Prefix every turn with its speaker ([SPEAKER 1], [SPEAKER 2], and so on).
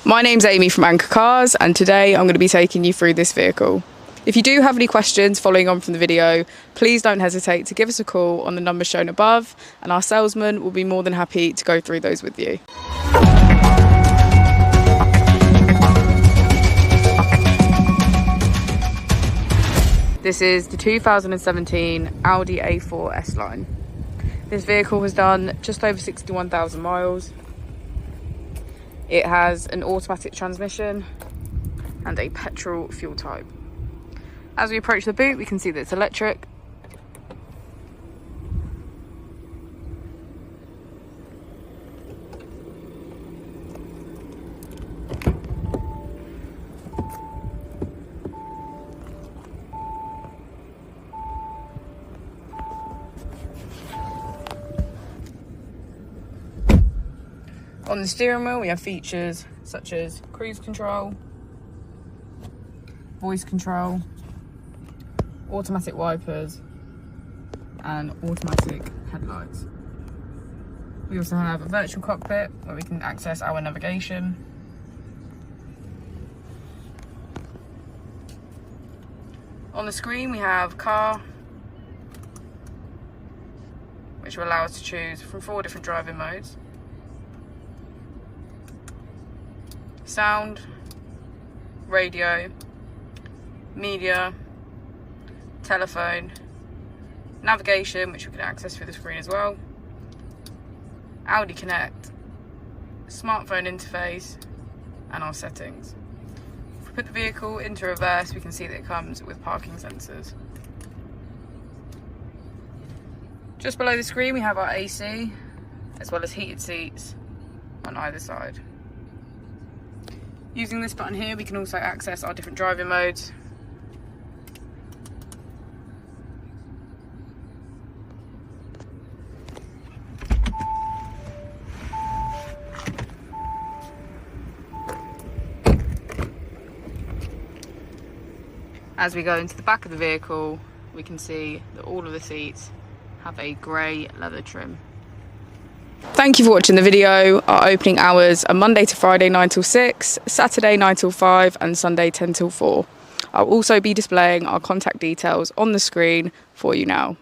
[SPEAKER 1] My name's Amy from Anchor Cars, and today I'm going to be taking you through this vehicle. If you do have any questions following on from the video, please don't hesitate to give us a call on the number shown above, and our salesman will be more than happy to go through those with you. This is the 2017 Audi A4 S-Line. This vehicle has done just over 61,000 miles. It has an automatic transmission and a petrol fuel type. As we approach the boot, we can see that it's electric. On the steering wheel, we have features such as cruise control, voice control, automatic wipers, and automatic headlights. We also have a virtual cockpit where we can access our navigation. On the screen, we have car, which will allow us to choose from 4 different driving modes. Sound, radio, media, telephone, navigation, which we can access through the screen as well, Audi Connect, smartphone interface, and our settings. If we put the vehicle into reverse, we can see that it comes with parking sensors. Just below the screen, we have our AC, as well as heated seats on either side. Using this button here, we can also access our different driving modes. As we go into the back of the vehicle, we can see that all of the seats have a grey leather trim. Thank you for watching the video. Our opening hours are Monday to Friday 9 till 6, Saturday 9 till 5, and Sunday 10 till 4. I'll also be displaying our contact details on the screen for you now.